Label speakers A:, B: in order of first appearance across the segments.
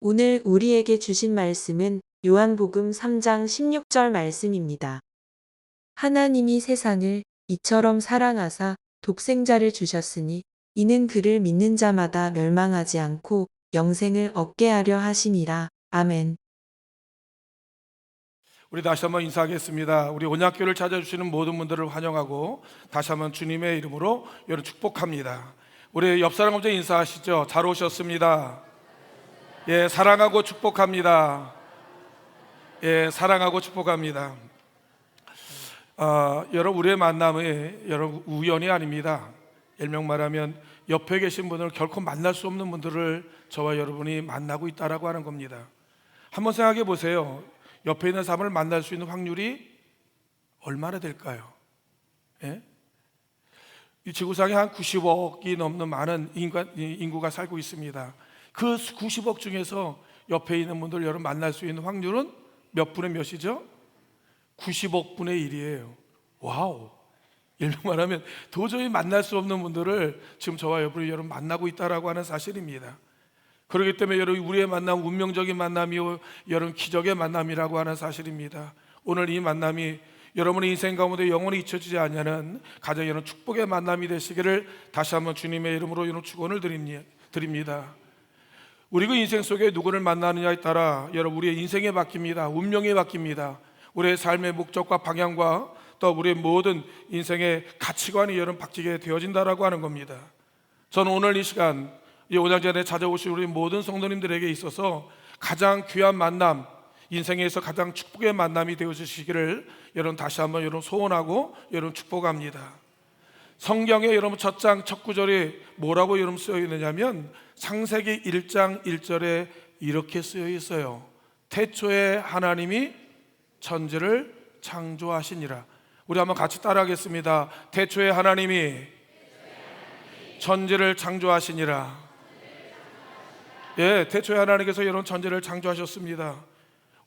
A: 오늘 우리에게 주신 말씀은 요한복음 3장 16절 말씀입니다. 하나님이 세상을 이처럼 사랑하사 독생자를 주셨으니 이는 그를 믿는 자마다 멸망하지 않고 영생을 얻게 하려 하심이라. 아멘.
B: 우리 다시 한번 인사하겠습니다. 우리 온약교를 찾아주시는 모든 분들을 환영하고 다시 한번 주님의 이름으로 여러분 축복합니다. 우리 옆 사람 먼저 인사하시죠. 잘 오셨습니다. 예, 사랑하고 축복합니다. 예, 사랑하고 축복합니다. 여러분, 우리의 만남이 여러분 우연이 아닙니다. 일명 말하면 옆에 계신 분을 결코 만날 수 없는 분들을 저와 여러분이 만나고 있다라고 하는 겁니다. 한번 생각해 보세요. 옆에 있는 사람을 만날 수 있는 확률이 얼마나 될까요? 예? 이 지구상에 한 90억이 넘는 많은 인구가 살고 있습니다. 그 90억 중에서 옆에 있는 분들 여러분 만날 수 있는 확률은 몇 분의 몇이죠? 90억 분의 1이에요. 와우! 일명 말하면 도저히 만날 수 없는 분들을 지금 저와 여러분 만나고 있다라고 하는 사실입니다. 그렇기 때문에 여러분 우리의 만남 운명적인 만남이요 여러분 기적의 만남이라고 하는 사실입니다. 오늘 이 만남이 여러분의 인생 가운데 영원히 잊혀지지 않는 가장 여러분 축복의 만남이 되시기를 다시 한번 주님의 이름으로 여러분 축원을 드립니다. 우리 그 인생 속에 누구를 만나느냐에 따라 여러분 우리의 인생이 바뀝니다. 운명이 바뀝니다. 우리의 삶의 목적과 방향과 또 우리의 모든 인생의 가치관이 여러분 바뀌게 되어진다라고 하는 겁니다. 저는 오늘 이 시간 이 오장전에 찾아오신 우리 모든 성도님들에게 있어서 가장 귀한 만남, 인생에서 가장 축복의 만남이 되어주시기를 여러분 다시 한번 여러분 소원하고 여러분 축복합니다. 성경에 여러분 첫 장 첫 구절이 뭐라고 여러분 쓰여 있느냐면 창세기 1장 1절에 이렇게 쓰여 있어요. 태초에 하나님이 천지를 창조하시니라. 우리 한번 같이 따라하겠습니다. 태초에 하나님이 천지를 창조하시니라. 예, 태초에 하나님께서 여러분 천지를 창조하셨습니다.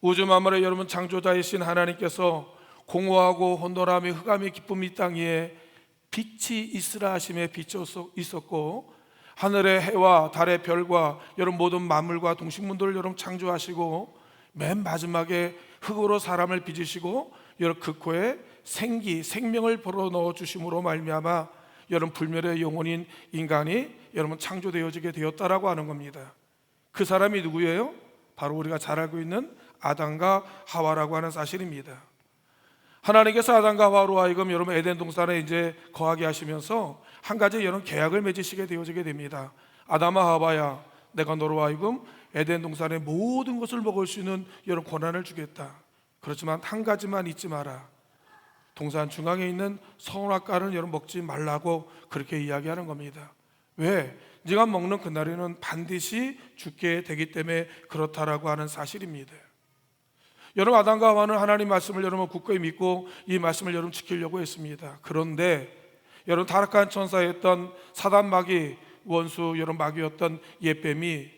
B: 우주 만물의 여러분 창조자이신 하나님께서 공허하고 혼돈함이 흑암이 깊은 이 땅 위에 빛이 있으라 하심에 빛이 있었고 하늘의 해와 달의 별과 여러분 모든 만물과 동식물들을 여러분 창조하시고 맨 마지막에 흙으로 사람을 빚으시고 여러분 그 코에 생명을 불어넣어 주심으로 말미암아 여러분 불멸의 영혼인 인간이 여러분 창조되어지게 되었다라고 하는 겁니다. 그 사람이 누구예요? 바로 우리가 잘 알고 있는 아담과 하와라고 하는 사실입니다. 하나님께서 아담과 하와로 하여금 여러분 에덴 동산에 이제 거하게 하시면서 한 가지 여러분 계약을 맺으시게 되어지게 됩니다. 아담아 하와야, 내가 너로 하여금 에덴 동산의 모든 것을 먹을 수 있는 여러분 권한을 주겠다. 그렇지만 한 가지만 잊지 마라. 동산 중앙에 있는 선악과는 여러분 먹지 말라고 그렇게 이야기하는 겁니다. 왜? 네가 먹는 그날에는 반드시 죽게 되기 때문에 그렇다라고 하는 사실입니다. 여러분 아담과 하와는 하나님 말씀을 여러분 굳건히 믿고 이 말씀을 여러분 지키려고 했습니다. 그런데 여러분 타락한 천사였던 사단 마귀 원수 여러분 마귀였던 옛뱀이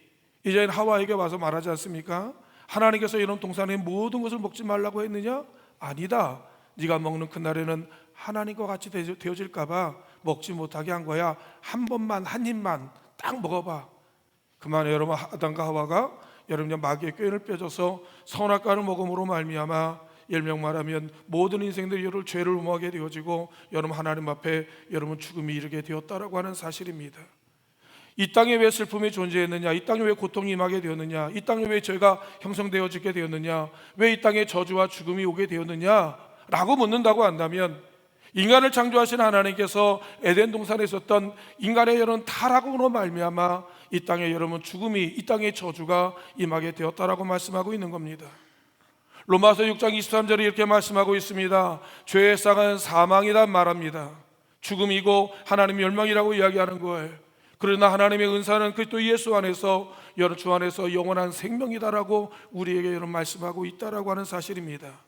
B: 이제 하와에게 와서 말하지 않습니까? 하나님께서 이런 동산의 모든 것을 먹지 말라고 했느냐? 아니다. 네가 먹는 그날에는 하나님과 같이 되어질까 봐 먹지 못하게 한 거야. 한 번만 한 입만 딱 먹어봐. 그만에 여러분 아담과 하와가 여러분 마귀의 꾀를 빼줘서 선악과를 먹음으로 말미암아 일명 말하면 모든 인생들이 여러분 죄를 범하게 되어지고 여러분 하나님 앞에 여러분 죽음이 이르게 되었다라고 하는 사실입니다. 이 땅에 왜 슬픔이 존재했느냐? 이 땅에 왜 고통이 임하게 되었느냐? 이 땅에 왜 죄가 형성되어지게 되었느냐? 왜 이 땅에 저주와 죽음이 오게 되었느냐? 라고 묻는다고 한다면 인간을 창조하신 하나님께서 에덴 동산에 있었던 인간의 여러분 타락으로 말미암아 이 땅에 여러분 죽음이 이 땅의 저주가 임하게 되었다라고 말씀하고 있는 겁니다. 로마서 6장 23절에 이렇게 말씀하고 있습니다. 죄의 쌍은 사망이란 말합니다. 죽음이고 하나님 멸망이라고 이야기하는 거예요. 그러나 하나님의 은사는 그리스도 예수 안에서 여러분 주 안에서 영원한 생명이다라고 우리에게 여러분 말씀하고 있다라고 하는 사실입니다.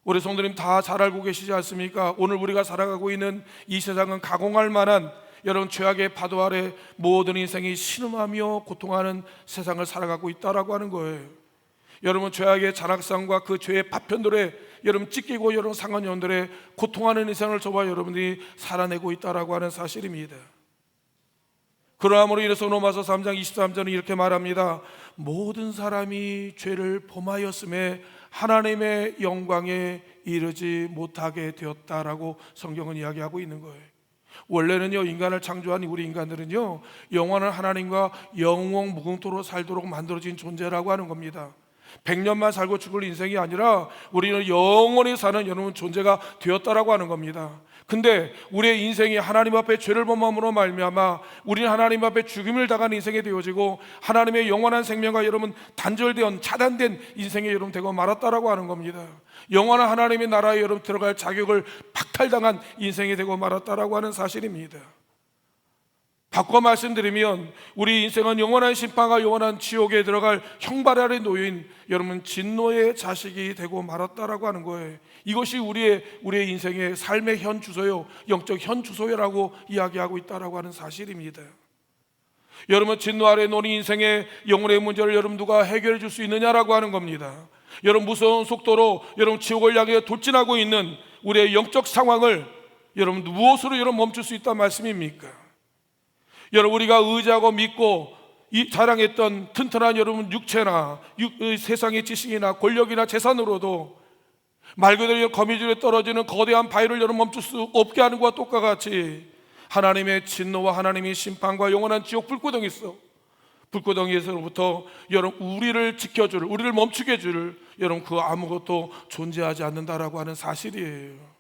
B: 우리 성도님 다 잘 알고 계시지 않습니까? 오늘 우리가 살아가고 있는 이 세상은 가공할 만한 여러분 죄악의 파도 아래 모든 인생이 신음하며 고통하는 세상을 살아가고 있다라고 하는 거예요. 여러분 죄악의 잔악상과 그 죄의 파편들에 여러분 찢기고 여러분 상한 영들에 고통하는 인생을 저와 여러분들이 살아내고 있다라고 하는 사실입니다. 그러함으로 인해서 로마서 3장 23절은 이렇게 말합니다. 모든 사람이 죄를 범하였음에 하나님의 영광에 이르지 못하게 되었다라고 성경은 이야기하고 있는 거예요. 원래는요, 인간을 창조한 우리 인간들은요, 영원한 하나님과 영원 무궁토로 살도록 만들어진 존재라고 하는 겁니다. 100년만 살고 죽을 인생이 아니라 우리는 영원히 사는 여러분 존재가 되었다라고 하는 겁니다. 근데 우리의 인생이 하나님 앞에 죄를 범함으로 말미암아 우리는 하나님 앞에 죽음을 당하는 인생이 되어지고 하나님의 영원한 생명과 여러분 단절된 차단된 인생이 여러분 되고 말았다라고 하는 겁니다. 영원한 하나님의 나라에 여러분 들어갈 자격을 박탈당한 인생이 되고 말았다라고 하는 사실입니다. 바꿔 말씀드리면 우리 인생은 영원한 심판과 영원한 지옥에 들어갈 형벌 아래 놓인 여러분 진노의 자식이 되고 말았다라고 하는 거예요. 이것이 우리의 인생의 삶의 현 주소요, 영적 현 주소라고 이야기하고 있다라고 하는 사실입니다. 여러분 진노 아래 놓인 인생의 영혼의 문제를 여러분 누가 해결해 줄 수 있느냐라고 하는 겁니다. 여러분 무서운 속도로 여러분 지옥을 향해 돌진하고 있는 우리의 영적 상황을 여러분 무엇으로 여러분 멈출 수 있다는 말씀입니까? 여러분 우리가 의지하고 믿고 자랑했던 튼튼한 여러분 육체나 세상의 지식이나 권력이나 재산으로도 말 그대로 거미줄에 떨어지는 거대한 바위를 여러분 멈출 수 없게 하는 것과 똑같이 하나님의 진노와 하나님의 심판과 영원한 지옥 불구덩이에서부터 여러분 우리를 지켜줄, 우리를 멈추게 해줄 여러분 그 아무것도 존재하지 않는다라고 하는 사실이에요.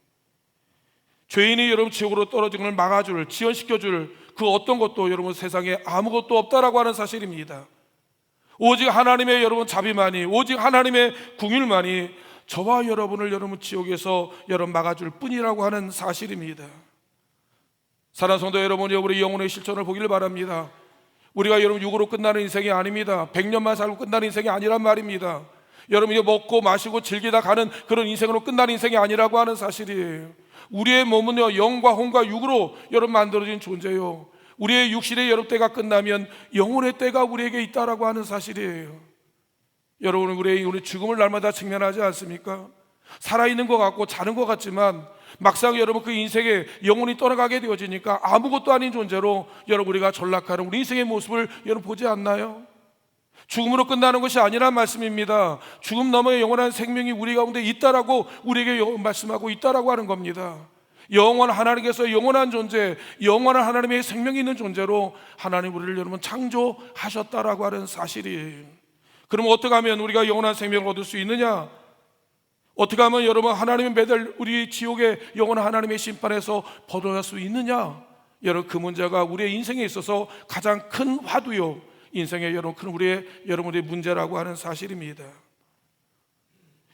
B: 죄인이 여러분 지옥으로 떨어지는 걸 막아줄, 지연시켜줄 그 어떤 것도 여러분 세상에 아무것도 없다라고 하는 사실입니다. 오직 하나님의 여러분 자비만이, 오직 하나님의 궁율만이 저와 여러분을 여러분 지옥에서 여러분 막아줄 뿐이라고 하는 사실입니다. 사랑하는 성도 여러분이 우리 영혼의 실천을 보기를 바랍니다. 우리가 여러분 육으로 끝나는 인생이 아닙니다. 100년만 살고 끝나는 인생이 아니란 말입니다. 여러분이 먹고 마시고 즐기다 가는 그런 인생으로 끝나는 인생이 아니라고 하는 사실이에요. 우리의 몸은요 영과 혼과 육으로 여러분 만들어진 존재요. 우리의 육신의 여러분 때가 끝나면 영혼의 때가 우리에게 있다라고 하는 사실이에요. 여러분 우리 죽음을 날마다 직면하지 않습니까? 살아있는 것 같고 자는 것 같지만 막상 여러분 그 인생에 영혼이 떠나가게 되어지니까 아무것도 아닌 존재로 여러분 우리가 전락하는 우리 인생의 모습을 여러분 보지 않나요? 죽음으로 끝나는 것이 아니란 말씀입니다. 죽음 너머의 영원한 생명이 우리 가운데 있다라고 우리에게 말씀하고 있다라고 하는 겁니다. 영원한 하나님께서 영원한 존재, 영원한 하나님의 생명이 있는 존재로 하나님 우리를 여러분 창조하셨다라고 하는 사실이에요. 그럼 어떻게 하면 우리가 영원한 생명을 얻을 수 있느냐? 어떻게 하면 여러분 하나님의 매달 우리 지옥의 영원한 하나님의 심판에서 벗어날 수 있느냐? 여러분 그 문제가 우리의 인생에 있어서 가장 큰 화두요, 인생의 여러분 큰 여러분의 문제라고 하는 사실입니다.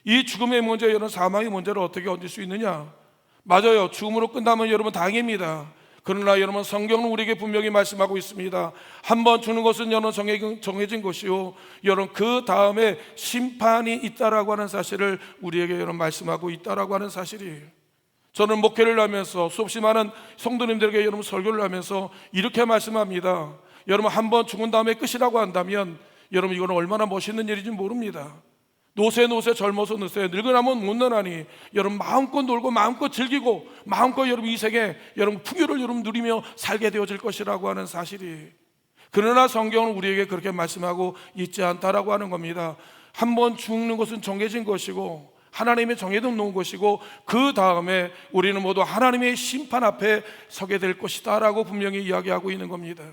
B: 이 죽음의 문제, 여러분 사망의 문제를 어떻게 얻을 수 있느냐? 맞아요. 죽음으로 끝나면 여러분 다행입니다. 그러나 여러분 성경은 우리에게 분명히 말씀하고 있습니다. 한번 죽는 것은 여러분 정해진 것이요, 여러분 그 다음에 심판이 있다라고 하는 사실을 우리에게 여러분 말씀하고 있다라고 하는 사실이에요. 저는 목회를 하면서 수없이 많은 성도님들에게 여러분 설교를 하면서 이렇게 말씀합니다. 여러분 한번 죽은 다음에 끝이라고 한다면 여러분 이거는 얼마나 멋있는 일인지 모릅니다. 노세 젊어서 노세 늙어나면 못 너나니 여러분 마음껏 놀고 마음껏 즐기고 마음껏 여러분 이 세계 여러분 풍요를 여러분 누리며 살게 되어질 것이라고 하는 사실이, 그러나 성경은 우리에게 그렇게 말씀하고 있지 않다라고 하는 겁니다. 한번 죽는 것은 정해진 것이고 하나님의 정해놓은 것이고 그 다음에 우리는 모두 하나님의 심판 앞에 서게 될 것이다 라고 분명히 이야기하고 있는 겁니다.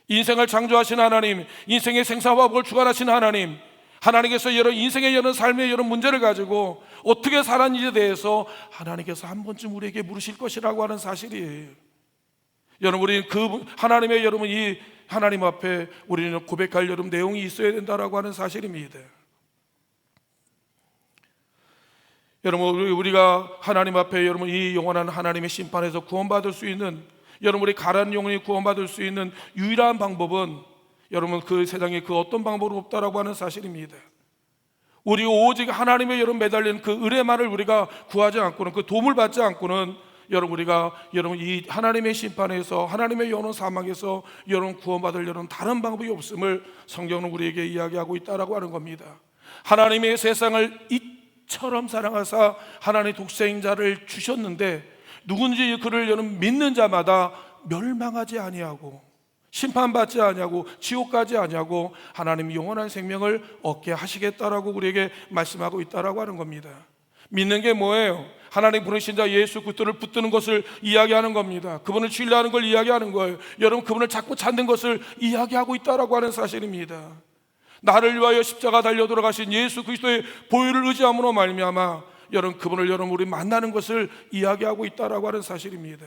B: 인생을 창조하신 하나님, 인생의 생사화복을 주관하신 하나님, 하나님께서 여러 인생의 여러 삶의 여러 문제를 가지고 어떻게 살았는지에 대해서 하나님께서 한 번쯤 우리에게 물으실 것이라고 하는 사실이에요. 여러분 우리는 그 하나님의 여러분 이 하나님 앞에 우리는 고백할 여러분 내용이 있어야 된다라고 하는 사실입니다. 여러분 우리가 하나님 앞에 여러분 이 영원한 하나님의 심판에서 구원받을 수 있는, 여러분 우리 가라앉은 영혼이 구원받을 수 있는 유일한 방법은 여러분 그 세상에 그 어떤 방법도 없다라고 하는 사실입니다. 우리 오직 하나님의 여러분 매달린 그 은혜만을 우리가 구하지 않고는, 그 도움을 받지 않고는 여러분 우리가 여러분 이 하나님의 심판에서 하나님의 영원 사망에서 여러분 구원받을 여러분 다른 방법이 없음을 성경은 우리에게 이야기하고 있다라고 하는 겁니다. 하나님의 세상을 이처럼 사랑하사 하나님의 독생자를 주셨는데 누군지 그를 여러분 믿는 자마다 멸망하지 아니하고 심판받지 아니하고 지옥 가지 아니하고 하나님이 영원한 생명을 얻게 하시겠다라고 우리에게 말씀하고 있다라고 하는 겁니다. 믿는 게 뭐예요? 하나님 부르신 자 예수 그리스도를 붙드는 것을 이야기하는 겁니다. 그분을 신뢰하는 걸 이야기하는 거예요. 여러분, 그분을 자꾸 찾는 것을 이야기하고 있다라고 하는 사실입니다. 나를 위하여 십자가 달려 돌아가신 예수 그리스도의 보혈을 의지함으로 말미암아 여러분, 그분을 우리 만나는 것을 이야기하고 있다라고 하는 사실입니다.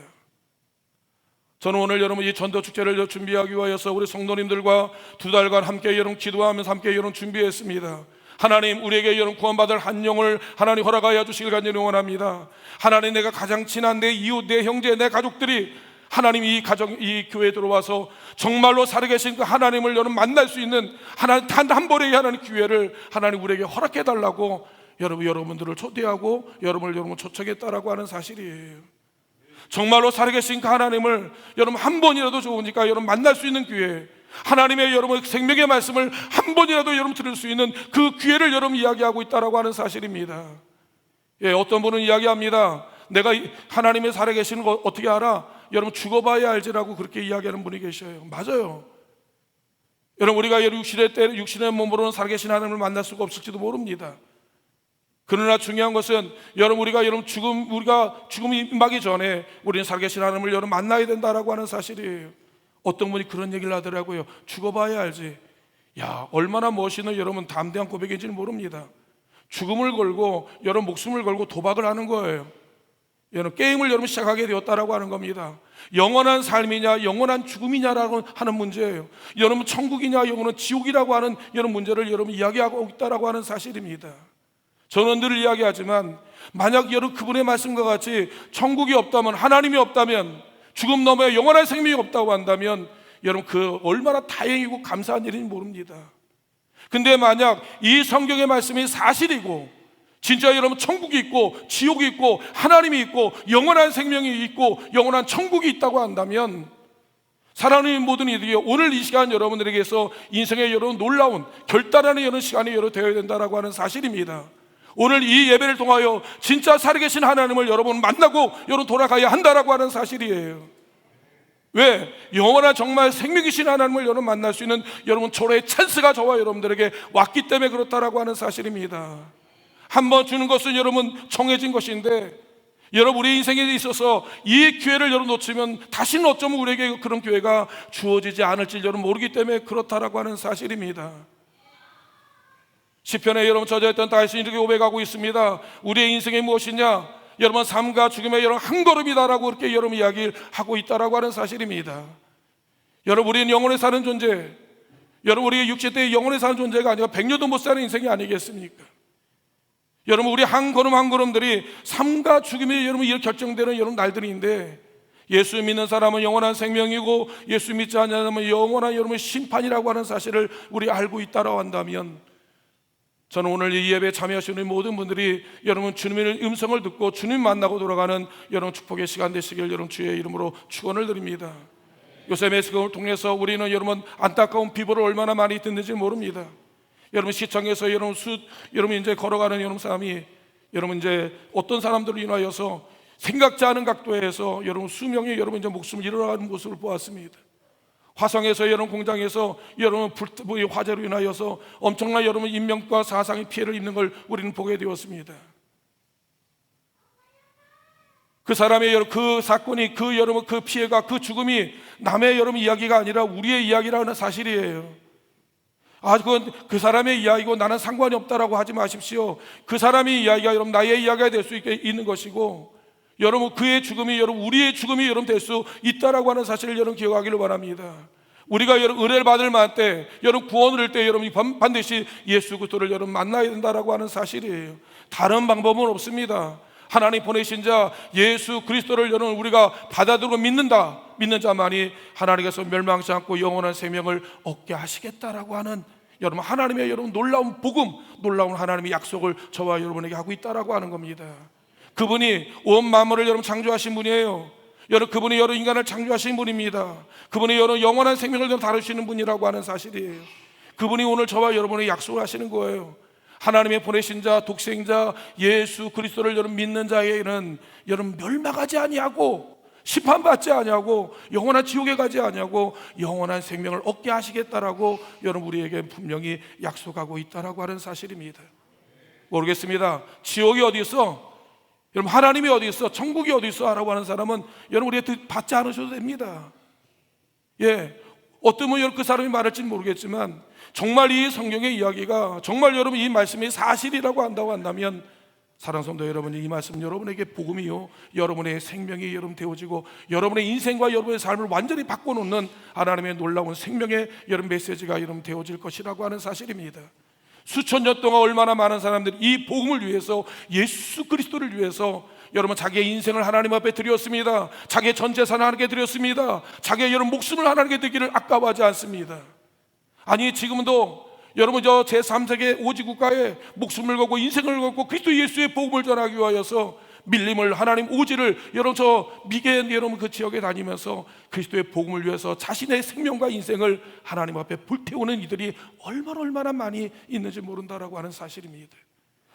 B: 저는 오늘 여러분 이 전도 축제를 준비하기 위하여서 우리 성도님들과 2달간 함께 여러분 기도하면서 함께 여러분 준비했습니다. 하나님, 우리에게 여러분 구원받을 한 영을 하나님 허락하여 주시길 간절히 원합니다. 하나님, 내가 가장 친한 내 이웃, 내 형제, 내 가족들이 하나님 이 가정, 이 교회에 들어와서 정말로 살아계신 그 하나님을 여러분 만날 수 있는 하나님 단 한 번의 하나님 기회를 하나님 우리에게 허락해 달라고 여러분들을 초대하고 여러분 초청했다라고 하는 사실이에요. 정말로 살아계신 그 하나님을 여러분 한 번이라도 좋으니까 여러분 만날 수 있는 기회, 하나님의 여러분 생명의 말씀을 한 번이라도 여러분 들을 수 있는 그 기회를 여러분 이야기하고 있다라고 하는 사실입니다. 예, 어떤 분은 이야기합니다. 내가 하나님의 살아계시는 거 어떻게 알아? 여러분 죽어봐야 알지라고 그렇게 이야기하는 분이 계셔요. 맞아요. 여러분, 우리가 육신의 몸으로는 살아계신 하나님을 만날 수가 없을지도 모릅니다. 그러나 중요한 것은 우리가 죽음이 임하기 전에 우리는 살아계신 하나님을 여러분 만나야 된다라고 하는 사실이에요. 어떤 분이 그런 얘기를 하더라고요. 죽어봐야 알지. 야, 얼마나 멋있는 여러분 담대한 고백인지는 모릅니다. 죽음을 걸고 여러분 목숨을 걸고 도박을 하는 거예요. 여러분 게임을 여러분 시작하게 되었다라고 하는 겁니다. 영원한 삶이냐 영원한 죽음이냐라고 하는 문제예요. 여러분 천국이냐 영원한 지옥이라고 하는 여러분 문제를 여러분 이야기하고 있다라고 하는 사실입니다. 저는 늘 이야기하지만 만약 여러분 그분의 말씀과 같이 천국이 없다면, 하나님이 없다면, 죽음 너머에 영원한 생명이 없다고 한다면 여러분 그 얼마나 다행이고 감사한 일인지 모릅니다. 근데 만약 이 성경의 말씀이 사실이고 진짜 여러분 천국이 있고 지옥이 있고 하나님이 있고 영원한 생명이 있고 영원한 천국이 있다고 한다면 사랑하는 모든 이들이 오늘 이 시간 여러분들에게서 인생의 여러분 놀라운 결단하는 여러 시간이 되어야 된다라고 하는 사실입니다. 오늘 이 예배를 통하여 진짜 살아계신 하나님을 여러분 만나고 여러분 돌아가야 한다라고 하는 사실이에요. 왜? 영원한 정말 생명이신 하나님을 여러분 만날 수 있는 여러분 초래의 찬스가 저와 여러분들에게 왔기 때문에 그렇다라고 하는 사실입니다. 한번 주는 것은 여러분 정해진 것인데 여러분 우리 인생에 있어서 이 기회를 여러분 놓치면 다시는 어쩌면 우리에게 그런 기회가 주어지지 않을지 여러분 모르기 때문에 그렇다라고 하는 사실입니다. 시편에 여러분 저자였던 다윗이 이렇게 고백하고 있습니다. 우리의 인생이 무엇이냐? 여러분 삶과 죽음의 여러분 한 걸음이다라고 그렇게 여러분 이야기를 하고 있다라고 하는 사실입니다. 여러분 우리는 영원히 사는 존재, 여러분 우리의 육체 때 영원히 사는 존재가 아니라 100년도 못 사는 인생이 아니겠습니까? 여러분 우리 한 걸음 한 걸음들이 삶과 죽음이 여러분 이렇게 결정되는 여러분 날들인데 예수 믿는 사람은 영원한 생명이고 예수 믿지 않는 사람은 영원한 여러분 심판이라고 하는 사실을 우리 알고 있다라고 한다면 저는 오늘 이 예배에 참여하시는 모든 분들이 여러분 주님의 음성을 듣고 주님 만나고 돌아가는 여러분 축복의 시간 되시길 여러분 주의 이름으로 축원을 드립니다. 요새 매스컴을 통해서 우리는 여러분 안타까운 비보를 얼마나 많이 듣는지 모릅니다. 여러분 시청에서 여러분 이제 걸어가는 여러분 사람이 여러분 이제 어떤 사람들을 인하여서 생각지 않은 각도에서 여러분 수명이 여러분 이제 목숨을 잃어가는 모습을 보았습니다. 화성에서 여러분 공장에서 여러분 화재로 인하여서 엄청난 여러분 인명과 사상의 피해를 입는 걸 우리는 보게 되었습니다. 그 사람의 여러분 그 사건이 그 여러분 그 피해가 그 죽음이 남의 여러분 이야기가 아니라 우리의 이야기라는 사실이에요. 그건 그 사람의 이야기고 나는 상관이 없다라고 하지 마십시오. 그 사람의 이야기가 여러분 나의 이야기가 될 수 있는 것이고 여러분 그의 죽음이 여러분 우리의 죽음이 여러분 될 수 있다라고 하는 사실을 여러분 기억하기를 바랍니다. 우리가 여러분 은혜를 받을 만한 때 여러분 구원을 할 때 여러분이 반드시 예수 그리스도를 여러분 만나야 된다라고 하는 사실이에요. 다른 방법은 없습니다. 하나님 보내신 자 예수 그리스도를 여러분 우리가 받아들고 믿는 자만이 하나님께서 멸망치 않고 영원한 생명을 얻게 하시겠다라고 하는 여러분 하나님의 여러분 놀라운 복음, 놀라운 하나님의 약속을 저와 여러분에게 하고 있다라고 하는 겁니다. 그분이 온 만물을 여러분 창조하신 분이에요. 여러분 그분이 여러 인간을 창조하신 분입니다. 그분이 여러 영원한 생명을 좀 다루시는 분이라고 하는 사실이에요. 그분이 오늘 저와 여러분에게 약속을 하시는 거예요. 하나님의 보내신 자 독생자 예수 그리스도를 여러분 믿는 자에게는 여러분 멸망하지 아니하고 심판받지 아니하고 영원한 지옥에 가지 아니하고 영원한 생명을 얻게 하시겠다라고 여러분 우리에게 분명히 약속하고 있다라고 하는 사실입니다. 모르겠습니다. 지옥이 어디 있어? 여러분 하나님이 어디 있어? 천국이 어디 있어? 라고 하는 사람은 여러분 우리한테 받지 않으셔도 됩니다. 예, 어떤 분 그 사람이 말할지는 모르겠지만 정말 이 성경의 이야기가 정말 여러분 이 말씀이 사실이라고 한다고 한다면 사랑하는 성도 여러분, 이 말씀 여러분에게 복음이요 여러분의 생명이 여러분 되어지고 여러분의 인생과 여러분의 삶을 완전히 바꿔놓는 하나님의 놀라운 생명의 여러분 메시지가 여러분 되어질 것이라고 하는 사실입니다. 수천 년 동안 얼마나 많은 사람들이 이 복음을 위해서 예수 그리스도를 위해서 여러분 자기의 인생을 하나님 앞에 드렸습니다. 자기의 전 재산을 하나님께 드렸습니다. 자기의 여러분 목숨을 하나님께 드리기를 아까워하지 않습니다. 아니 지금도 여러분 저 제3세계 오지국가에 목숨을 걸고 인생을 걸고 그리스도 예수의 복음을 전하기 위하여서 밀림을 하나님 오지를 여러분 저 미개 여러분 그 지역에 다니면서 그리스도의 복음을 위해서 자신의 생명과 인생을 하나님 앞에 불태우는 이들이 얼마나 많이 있는지 모른다라고 하는 사실입니다.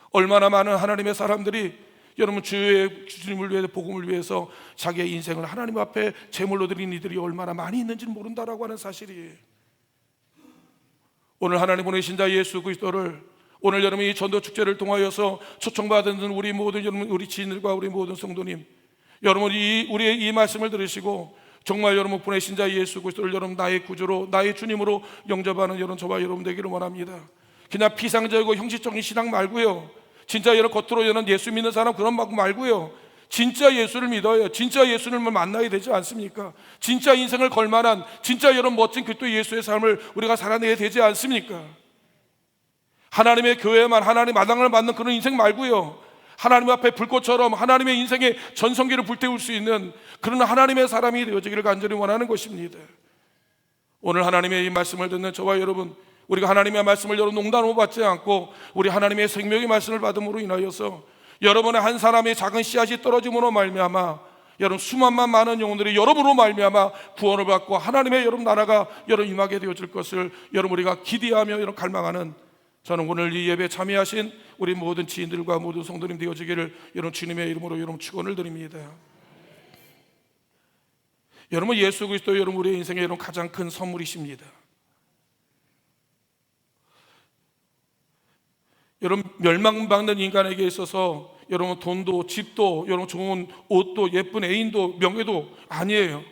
B: 얼마나 많은 하나님의 사람들이 여러분 주님을 위해 복음을 위해서 자기의 인생을 하나님 앞에 제물로 드린 이들이 얼마나 많이 있는지 모른다라고 하는 사실이에요. 오늘 하나님 보내신 자 예수 그리스도를 오늘 여러분 이 전도 축제를 통하여서 초청받은 우리 모든 여러분 우리 지인들과 우리 모든 성도님 여러분 우리의 이 말씀을 들으시고 정말 여러분 보내신 자 예수 그리스도를 여러분 나의 구주로 나의 주님으로 영접하는 여러분 저와 여러분 되기를 원합니다. 그냥 피상적이고 형식적인 신앙 말고요, 진짜 여러분 겉으로 여러분 예수 믿는 사람 그런 막 말고요, 진짜 예수를 믿어요. 진짜 예수를 만나야 되지 않습니까? 진짜 인생을 걸만한 진짜 여러분 멋진 그리스도 예수의 삶을 우리가 살아내야 되지 않습니까? 하나님의 교회만 하나님 마당을 받는 그런 인생 말고요, 하나님 앞에 불꽃처럼 하나님의 인생의 전성기를 불태울 수 있는 그런 하나님의 사람이 되어지기를 간절히 원하는 것입니다. 오늘 하나님의 이 말씀을 듣는 저와 여러분, 우리가 하나님의 말씀을 여러분 농담으로 받지 않고 우리 하나님의 생명의 말씀을 받음으로 인하여서 여러분의 한 사람의 작은 씨앗이 떨어짐으로 말미암아 여러분 수만만 많은 영혼들이 여러분으로 말미암아 구원을 받고 하나님의 여러분 나라가 여러분 임하게 되어질 것을 여러분 우리가 기대하며 여러분 갈망하는, 저는 오늘 이 예배에 참여하신 우리 모든 지인들과 모든 성도님 되어지기를 여러분 주님의 이름으로 여러분 축원을 드립니다. 여러분 예수 그리스도 여러분 우리의 인생의 여러분 가장 큰 선물이십니다. 여러분 멸망받는 인간에게 있어서 여러분 돈도 집도 여러분 좋은 옷도 예쁜 애인도 명예도 아니에요.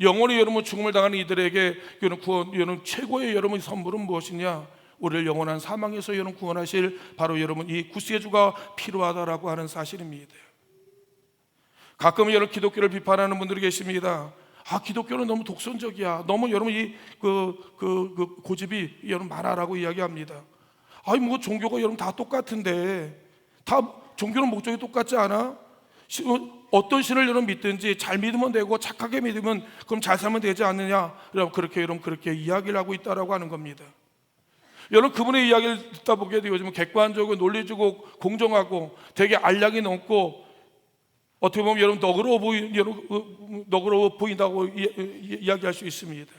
B: 영원히 여러분 죽음을 당하는 이들에게 여러분 구원 여러분 최고의 여러분 선물은 무엇이냐? 우리를 영원한 사망에서 여러분 구원하실 바로 여러분 이 구세주가 필요하다라고 하는 사실입니다. 가끔 여러분 기독교를 비판하는 분들이 계십니다. 아 기독교는 너무 독선적이야. 너무 여러분 이 고집이 여러분 많아라고 이야기합니다. 아니 뭐 종교가 여러분 다 똑같은데 다 종교는 목적이 똑같지 않아? 어떤 신을 여러분 믿든지 잘 믿으면 되고 착하게 믿으면 그럼 잘 살면 되지 않느냐? 그렇게 이야기를 하고 있다라고 하는 겁니다. 여러분 그분의 이야기를 듣다 보게 되어지면 객관적이고 논리적이고 공정하고 되게 알량이 넘고 어떻게 보면 여러분 너그러워 보인다고 이야기할 수 있습니다.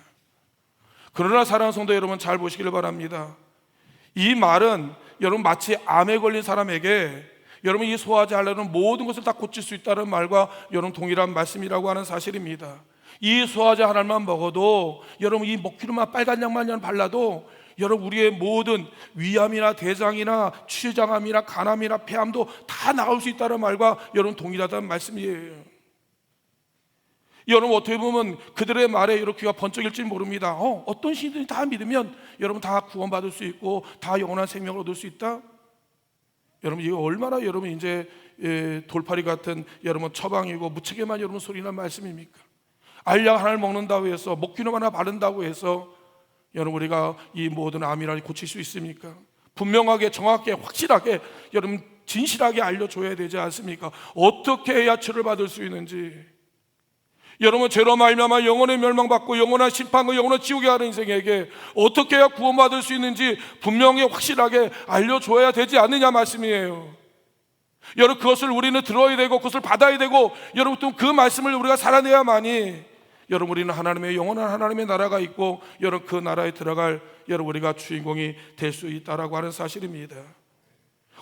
B: 그러나 사랑하는 성도 여러분 잘 보시기를 바랍니다. 이 말은 여러분 마치 암에 걸린 사람에게 여러분 이 소화제 하려는 모든 것을 다 고칠 수 있다는 말과 여러분 동일한 말씀이라고 하는 사실입니다. 이 소화제 하나만 먹어도 여러분 이 먹기로만 빨간 약만 발라도 여러분 우리의 모든 위암이나 대장이나 췌장암이나 간암이나 폐암도 다 나올 수 있다는 말과 여러분 동일하다는 말씀이에요. 여러분 어떻게 보면 그들의 말에 이렇게 번쩍일지 모릅니다. 어떤 신들이 다 믿으면 여러분 다 구원받을 수 있고 다 영원한 생명을 얻을 수 있다. 여러분 이거 얼마나 여러분 이제 돌팔이 같은 여러분 처방이고 무책임한 여러분 소리난 말씀입니까? 알약 하나를 먹는다고 해서 먹기름 하나 바른다고 해서 여러분 우리가 이 모든 암이나 고칠 수 있습니까? 분명하게 정확하게 확실하게 여러분 진실하게 알려줘야 되지 않습니까? 어떻게 해야 치료를 받을 수 있는지. 여러분 죄로 말미암아 영원의 멸망받고 영원한 심판과 영원한 지옥에 가는 인생에게 어떻게 해야 구원받을 수 있는지 분명히 확실하게 알려줘야 되지 않느냐 말씀이에요. 여러분 그것을 우리는 들어야 되고 그것을 받아야 되고 여러분 또 그 말씀을 우리가 살아내야만이 여러분 우리는 하나님의 영원한 하나님의 나라가 있고 여러분 그 나라에 들어갈 여러분 우리가 주인공이 될 수 있다라고 하는 사실입니다.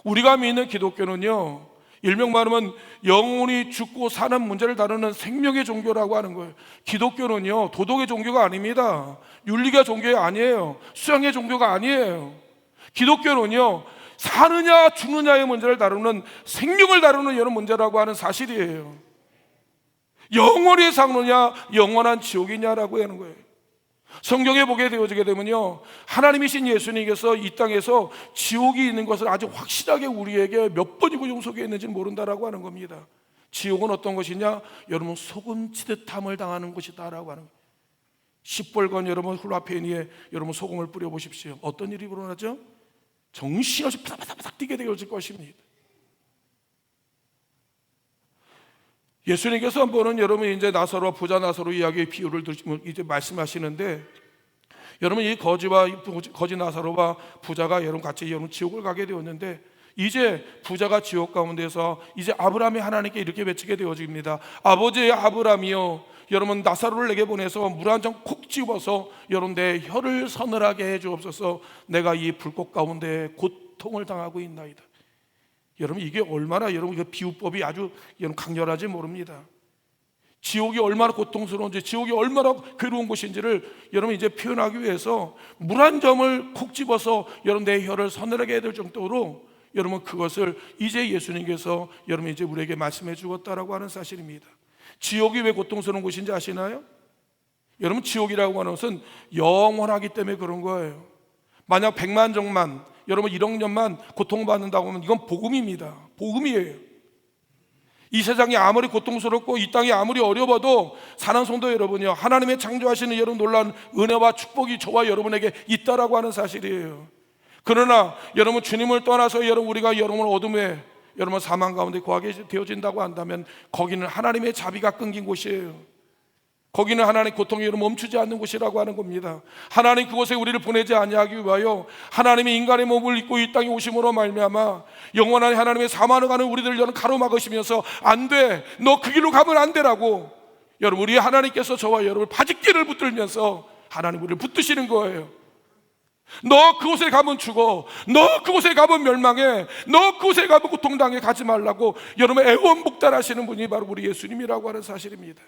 B: 우리가 믿는 기독교는요 일명 말하면 영혼이 죽고 사는 문제를 다루는 생명의 종교라고 하는 거예요. 기독교는요, 도덕의 종교가 아닙니다. 윤리가 종교가 아니에요. 수양의 종교가 아니에요. 기독교는요, 사느냐 죽느냐의 문제를 다루는, 생명을 다루는 이런 문제라고 하는 사실이에요. 영원히 사느냐 영원한 지옥이냐라고 하는 거예요. 성경에 보게 되어지게 되면요, 하나님이신 예수님께서 이 땅에서 지옥이 있는 것을 아주 확실하게 우리에게 몇 번이고 용서해 있는지는 모른다라고 하는 겁니다. 지옥은 어떤 것이냐? 여러분, 소금 치듯함을 당하는 것이다라고 하는 거예요. 시뻘건 여러분 훌라페니에 여러분 소금을 뿌려 보십시오. 어떤 일이 일어나죠? 정신없이 바닥바닥 뛰게 되어질 것입니다. 예수님께서 한 번은 여러분 이제 나사로와 부자 나사로 이야기의 비유를 이제 말씀하시는데, 여러분 이 거지 나사로와 부자가 여러분 같이 여러분 지옥을 가게 되었는데, 이제 부자가 지옥 가운데서 이제 아브라함이 하나님께 이렇게 외치게 되어집니다. 아버지 아브라함이여, 여러분 나사로를 내게 보내서 물 한 잔 콕 집어서 여러분 내 혀를 서늘하게 해 주옵소서. 내가 이 불꽃 가운데 고통을 당하고 있나이다. 여러분 이게 얼마나 여러분 그 비유법이 아주 여러분 강렬하지 모릅니다. 지옥이 얼마나 고통스러운지, 지옥이 얼마나 괴로운 곳인지를 여러분 이제 표현하기 위해서 물 한 점을 콕 집어서 여러분 내 혀를 서늘하게 해야 될 정도로 여러분 그것을 이제 예수님께서 여러분 이제 우리에게 말씀해 주었다라고 하는 사실입니다. 지옥이 왜 고통스러운 곳인지 아시나요? 여러분 지옥이라고 하는 것은 영원하기 때문에 그런 거예요. 만약 100만 정만 여러분 1억 년만 고통받는다고 하면 이건 복음입니다. 복음이에요. 이 세상이 아무리 고통스럽고 이 땅이 아무리 어려워도 사랑하는 성도 여러분이요, 하나님의 창조하시는 여러분 놀라운 은혜와 축복이 저와 여러분에게 있다라고 하는 사실이에요. 그러나 여러분 주님을 떠나서 여러분 우리가 여러분 어둠에 여러분 사망 가운데 거하게 되어진다고 한다면 거기는 하나님의 자비가 끊긴 곳이에요. 거기는 하나님 고통이 멈추지 않는 곳이라고 하는 겁니다. 하나님 그곳에 우리를 보내지 아니하기 위하여 하나님이 인간의 몸을 입고 이 땅에 오심으로 말미암아 영원한 하나님의 사망을 가는 우리들을 여러분 가로막으시면서 안 돼, 너 그 길로 가면 안 되라고 여러분 우리 하나님께서 저와 여러분을 바짓길을 붙들면서 하나님 우리를 붙드시는 거예요. 너 그곳에 가면 죽어, 너 그곳에 가면 멸망해, 너 그곳에 가면 고통당해 가지 말라고 여러분 애원복달하시는 분이 바로 우리 예수님이라고 하는 사실입니다.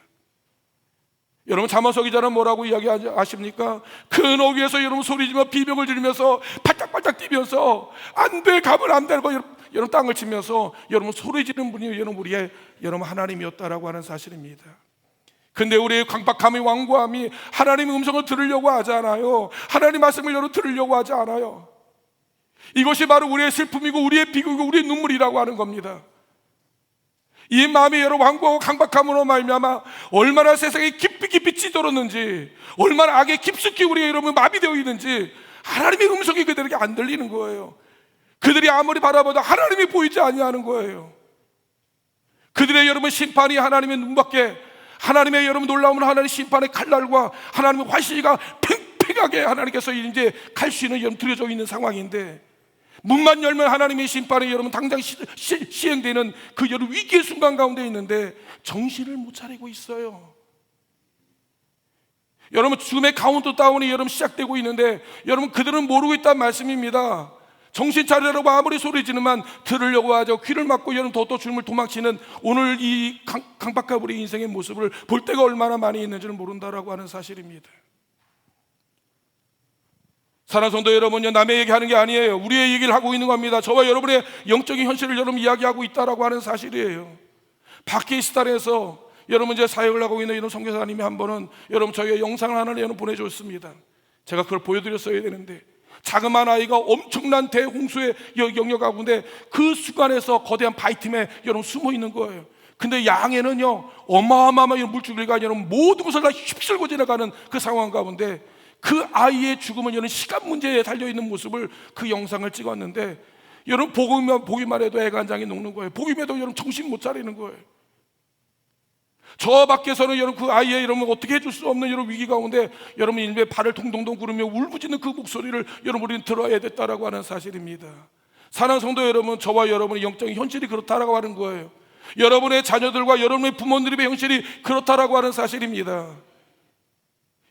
B: 여러분 자문서 기자는 뭐라고 이야기하십니까? 큰 어귀에서 여러분 소리지며 비명을 지르면서 발딱발딱 뛰면서 안 돼, 가면 안 되고 여러분 땅을 치면서 여러분 소리 지르는 분이 여러분 우리의 여러분 하나님이었다라고 하는 사실입니다. 근데 우리의 강박함이 완고함이 하나님의 음성을 들으려고 하지 않아요. 하나님 말씀을 여러분 들으려고 하지 않아요. 이것이 바로 우리의 슬픔이고 우리의 비극이고 우리의 눈물이라고 하는 겁니다. 이 마음이 여러분 완고하고 강박함으로 말미암아 얼마나 세상에 깊이 찌들었는지, 얼마나 악에 깊숙이 우리가 여러분 마비되어 있는지 하나님의 음성이 그들에게 안 들리는 거예요. 그들이 아무리 바라봐도 하나님이 보이지 아니하는 거예요. 그들의 여러분 심판이 하나님의 눈밖에, 하나님의 여러분 놀라운 하나님의 심판의 칼날과 하나님의 화시가 팽팽하게 하나님께서 이제 갈 수 있는 여러분 들여져 있는 상황인데, 문만 열면 하나님의 심판이 여러분 당장 시행되는 그 여러분 위기의 순간 가운데 있는데 정신을 못 차리고 있어요. 여러분 죽음의 카운트다운이 여러분 시작되고 있는데 여러분 그들은 모르고 있다는 말씀입니다. 정신 차리라고 아무리 소리 지르면 들으려고 하죠. 귀를 막고 여러분 더 주님을 도망치는 오늘 이 강박한 우리 인생의 모습을 볼 때가 얼마나 많이 있는지는 모른다라고 하는 사실입니다. 사랑하는 성도 여러분요, 남의 얘기하는 게 아니에요. 우리의 얘기를 하고 있는 겁니다. 저와 여러분의 영적인 현실을 여러분 이야기하고 있다라고 하는 사실이에요. 파키스탄에서 여러분 이제 사역을 하고 있는 이런 선교사님이 한 번은 여러분 저희의 영상을 하나를 여러분 보내줬습니다. 제가 그걸 보여드렸어야 되는데 자그마한 아이가 엄청난 대홍수의 영역 가운데 그 순간에서 거대한 바위틈에 여러분 숨어 있는 거예요. 근데 양에는요 어마어마한 물줄기가 여러분 모든 것을 다 휩쓸고 지나가는 그 상황 가운데 그 아이의 죽음은 여러분 시간 문제에 달려있는 모습을 그 영상을 찍었는데 여러분 보기만 해도 애간장이 녹는 거예요. 보기만 해도 여러분 정신 못 차리는 거예요. 저 밖에서는 여러분 그 아이의 여러분 어떻게 해줄 수 없는 이런 위기 가운데 여러분 입에 발을 동동동 구르며 울부짖는 그 목소리를 여러분 우리는 들어야 됐다라고 하는 사실입니다. 사랑하는 성도 여러분, 저와 여러분의 영적인 현실이 그렇다라고 하는 거예요. 여러분의 자녀들과 여러분의 부모님의 현실이 그렇다라고 하는 사실입니다.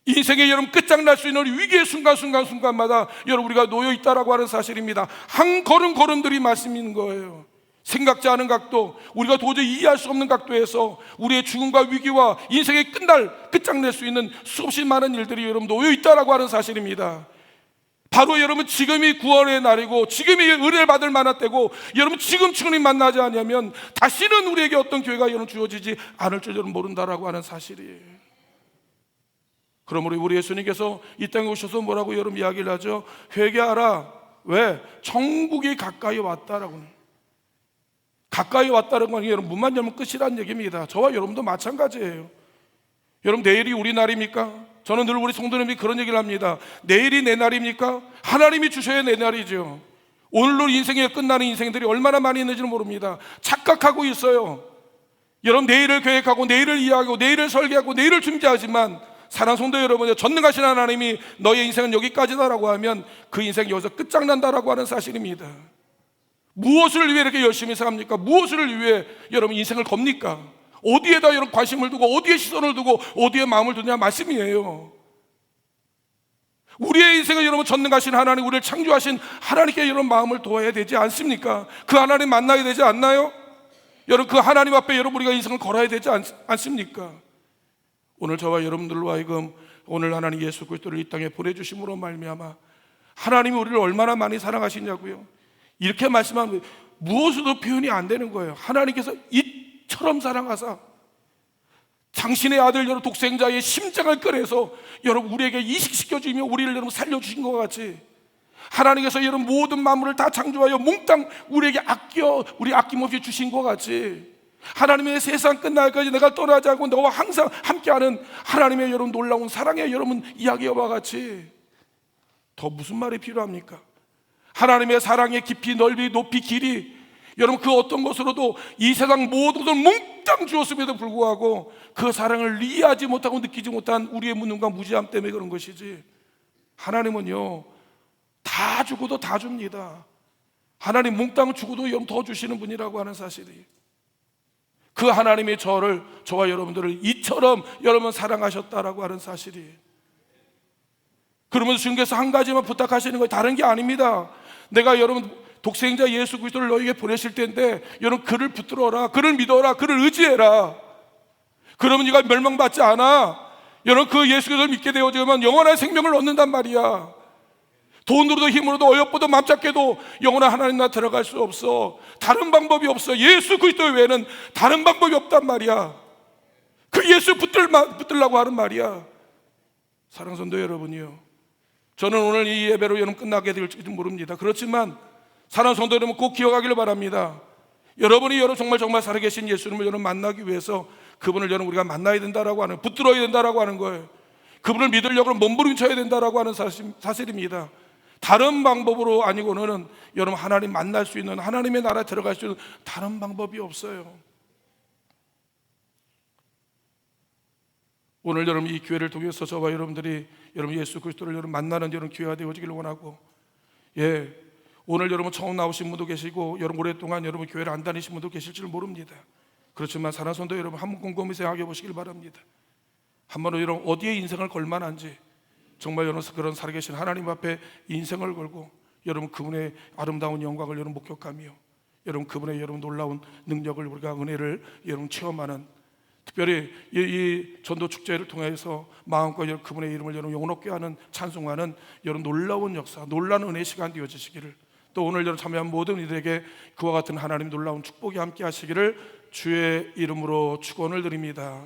B: 인생의 여러분 끝장날 수 있는 위기의 순간마다 여러분 우리가 놓여 있다라고 하는 사실입니다. 한 걸음들이 말씀인 거예요. 생각지 않은 각도, 우리가 도저히 이해할 수 없는 각도에서 우리의 죽음과 위기와 인생의 끝장낼 수 있는 수없이 많은 일들이 여러분 놓여 있다라고 하는 사실입니다. 바로 여러분 지금이 구원의 날이고 지금이 은혜를 받을 만한 때고, 여러분 지금 주님 만나지 않으면 다시는 우리에게 어떤 기회가 여러분 주어지지 않을 줄 여러분 모른다라고 하는 사실이에요. 그러므로 우리 예수님께서 이 땅에 오셔서 뭐라고 여러분 이야기를 하죠? 회개하라. 왜? 천국이 가까이 왔다라고. 가까이 왔다는 건 여러분 문만 열면 끝이라는 얘기입니다. 저와 여러분도 마찬가지예요. 여러분 내일이 우리 날입니까? 저는 늘 우리 성도님이 그런 얘기를 합니다. 내일이 내 날입니까? 하나님이 주셔야 내 날이죠. 오늘로 인생이 끝나는 인생들이 얼마나 많이 있는지는 모릅니다. 착각하고 있어요. 여러분 내일을 계획하고 내일을 이해하고 내일을 설계하고 내일을 준비하지만, 사랑하는 성도 여러분, 전능하신 하나님이 너의 인생은 여기까지다라고 하면 그 인생이 여기서 끝장난다라고 하는 사실입니다. 무엇을 위해 이렇게 열심히 삽니까? 무엇을 위해 여러분 인생을 겁니까? 어디에다 여러분 관심을 두고 어디에 시선을 두고 어디에 마음을 두냐 말씀이에요. 우리의 인생은 여러분 전능하신 하나님, 우리를 창조하신 하나님께 여러분 마음을 두어야 되지 않습니까? 그 하나님 만나야 되지 않나요? 여러분 그 하나님 앞에 여러분 우리가 인생을 걸어야 되지 않습니까? 오늘 저와 여러분들로 하여금 오늘 하나님 예수 그리스도를 이 땅에 보내주심으로 말미암아 하나님이 우리를 얼마나 많이 사랑하시냐고요. 이렇게 말씀하면 무엇으로도 표현이 안 되는 거예요. 하나님께서 이처럼 사랑하사 당신의 아들 여러분 독생자의 심장을 꺼내서 여러분 우리에게 이식시켜 주며 우리를 여러분 살려주신 것 같이, 하나님께서 여러분 모든 만물을 다 창조하여 몽땅 우리에게 우리 아낌없이 주신 것 같이, 하나님의 세상 끝날까지 내가 떠나지 않고 너와 항상 함께하는 하나님의 여러분 놀라운 사랑의 여러분 이야기와 같이 더 무슨 말이 필요합니까? 하나님의 사랑의 깊이, 넓이, 높이, 길이, 여러분 그 어떤 것으로도 이 세상 모든 것을 몽땅 주었음에도 불구하고 그 사랑을 이해하지 못하고 느끼지 못한 우리의 무능과 무지함 때문에 그런 것이지, 하나님은요 다 주고도 다 줍니다. 하나님 몽땅 주고도 여러분 더 주시는 분이라고 하는 사실이, 그 하나님이 저와 여러분들을 이처럼 여러분 사랑하셨다라고 하는 사실이, 그러면서 주님께서 한 가지만 부탁하시는 거예요. 다른 게 아닙니다. 내가 여러분 독생자 예수 그리스도를 너에게 보내실 텐데 여러분 그를 붙들어라, 그를 믿어라, 그를 의지해라. 그러면 네가 멸망받지 않아. 여러분 그 예수 그리스도를 믿게 되어지면 영원한 생명을 얻는단 말이야. 돈으로도 힘으로도 어여쁘도 맘잡게도 영원한 하나님 나라 들어갈 수 없어. 다른 방법이 없어. 예수 그리스도 외에는 다른 방법이 없단 말이야. 그 예수 붙들라고 하는 말이야. 사랑하는 성도 여러분이요, 저는 오늘 이 예배로 여러분 끝나게 될지도 모릅니다. 그렇지만 사랑하는 성도 여러분 꼭 기억하기를 바랍니다. 여러분이 정말 살아계신 예수님을 여러분 만나기 위해서 그분을 여러분 우리가 만나야 된다라고 하는, 붙들어야 된다라고 하는 거예요. 그분을 믿으려고 몸부림쳐야 된다라고 하는 사실입니다. 다른 방법으로 아니고는 여러분 하나님 만날 수 있는, 하나님의 나라에 들어갈 수 있는 다른 방법이 없어요. 오늘 여러분 이 기회를 통해서 저와 여러분들이 여러분 예수 그리스도를 여러분 만나는 여러분 기회가 되어지기를 원하고, 오늘 여러분 처음 나오신 분도 계시고 여러분 오랫동안 여러분 교회를 안 다니신 분도 계실지를 모릅니다. 그렇지만 사랑하는 성도 여러분 한번 곰곰이 생각해 보시길 바랍니다. 한번 여러분 어디에 인생을 걸만한지, 정말 여러분 그런 살아계신 하나님 앞에 인생을 걸고 여러분 그분의 아름다운 영광을 여러분 목격하며 여러분 그분의 여러분 놀라운 능력을 우리가 은혜를 여러분 체험하는, 특별히 이 전도 축제를 통해서 마음껏 여러분 그분의 이름을 여러분 영원롭게 하는, 찬송하는 여러분 놀라운 역사, 놀라운 은혜 시간 되어지시기를, 또 오늘 여러분 참여한 모든 이들에게 그와 같은 하나님 놀라운 축복이 함께 하시기를 주의 이름으로 축원을 드립니다.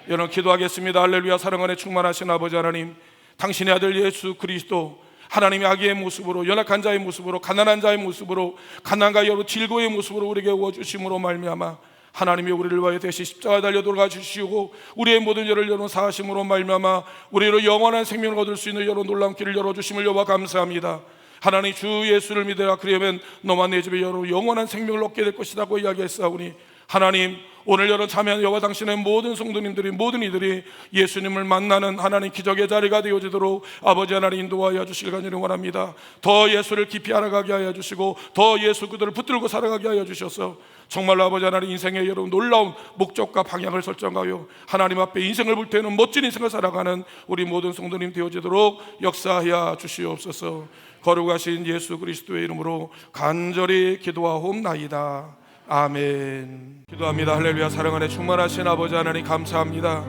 B: 여러분 기도하겠습니다. 할렐루야. 사랑하는 충만하신 아버지 하나님, 당신의 아들 예수 그리스도 하나님의 아기의 모습으로, 연약한 자의 모습으로, 가난한 자의 모습으로, 가난과 여러 질고의 모습으로 우리에게 오주심으로 말미암아 하나님이 우리를 위하여 대신 십자가에 달려 돌아가 주시고 우리의 모든 죄를 여러분 사하심으로 말미암아 우리로 영원한 생명을 얻을 수 있는 여러 놀라운 길을 열어주심을 여호와 감사합니다. 하나님 주 예수를 믿으라. 그러면 너만 내 집에 여러 영원한 생명을 얻게 될 것이라고 이야기했사오니, 하나님 오늘 여러 참여한 여호와 당신의 모든 성도님들이, 모든 이들이 예수님을 만나는 하나님 기적의 자리가 되어지도록 아버지 하나님 인도하여 주시길 간절히 원합니다. 더 예수를 깊이 알아가게 하여 주시고 더 예수 그들을 붙들고 살아가게 하여 주셔서 정말로 아버지 하나님 인생의 여러분 놀라운 목적과 방향을 설정하여 하나님 앞에 인생을 불태우는 멋진 인생을 살아가는 우리 모든 성도님 되어지도록 역사하여 주시옵소서. 거룩하신 예수 그리스도의 이름으로 간절히 기도하옵나이다. 아멘. 기도합니다. 할렐루야. 사랑하는 충만하신 아버지 하나님 감사합니다.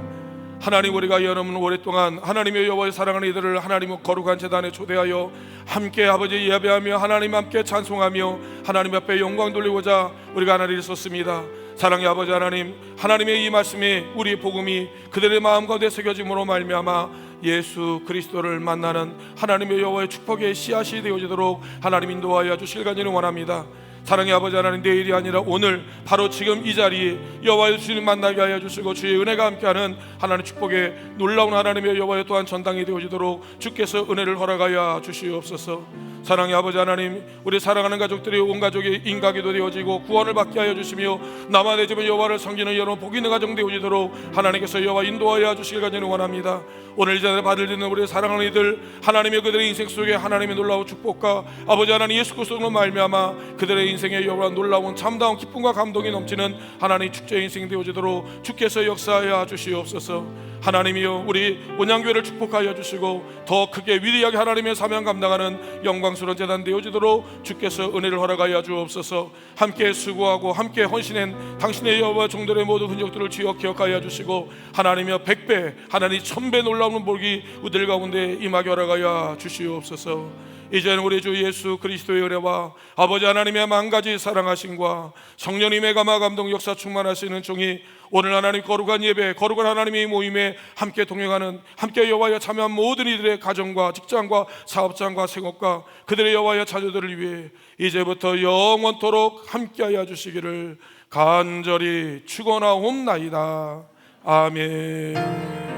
B: 하나님, 우리가 여러분 오랫동안 하나님의 여호와의 사랑하는 이들을 하나님의 거룩한 제단에 초대하여 함께 아버지 예배하며 하나님 함께 찬송하며 하나님 앞에 영광 돌리고자 우리가 하나님을 썼습니다. 사랑의 아버지 하나님, 하나님의 이 말씀이 우리의 복음이 그들의 마음 가운데 새겨짐으로 말미암아 예수 그리스도를 만나는 하나님의 여호와의 축복의 씨앗이 되어지도록 하나님 인도하여 주실 간절히 원합니다. 사랑의 아버지 하나님, 내일이 아니라 오늘 바로 지금 이 자리에 여호와의 주님 만나게 하여 주시고 주의 은혜가 함께하는 하나님 축복의 놀라운 하나님의 여호와의 또한 전당이 되어지도록 주께서 은혜를 허락하여 주시옵소서. 사랑의 아버지 하나님, 우리 사랑하는 가족들이 온 가족이 인가기도 되어지고 구원을 받게 하여 주시며 나만 내 집은 여호와를 섬기는 여러분 복 있는 가정 되어지도록 하나님께서 여호와 인도하여 주시길 간절히 원합니다. 오늘 이 자리에 받을 듣는 우리 사랑하는 이들 하나님의 그들의 인생 속에 하나님의 놀라운 축복과 아버지 하나님 예수 그리스도로 말미암아 그들의 인생에 여호와 놀라운 참다운 기쁨과 감동이 넘치는 하나님 축제 인생 되어지도록 주께서 역사하여 주시옵소서. 하나님이여, 우리 온양교회를 축복하여 주시고 더 크게 위대하게 하나님의 사명 감당하는 영광스러운 재단 되어지도록 주께서 은혜를 허락하여 주옵소서. 함께 수고하고 함께 헌신한 당신의 여호와 종들의 모든 흔적들을 주여 기억하여 주시고 하나님이여 100배 하나님 1000배 놀라운 복이 우리들 가운데 임하게 허락하여 주시옵소서. 이제는 우리 주 예수 그리스도의 은혜와 아버지 하나님의 만가지 사랑하심과 성령님의 감화 감동 역사 충만하시는 종이 오늘 하나님 거룩한 예배, 거룩한 하나님의 모임에 함께 동행하는 함께 여호와여 참여한 모든 이들의 가정과 직장과 사업장과 생업과 그들의 여호와여 자녀들을 위해 이제부터 영원토록 함께하여 주시기를 간절히 축원하옵나이다. 아멘.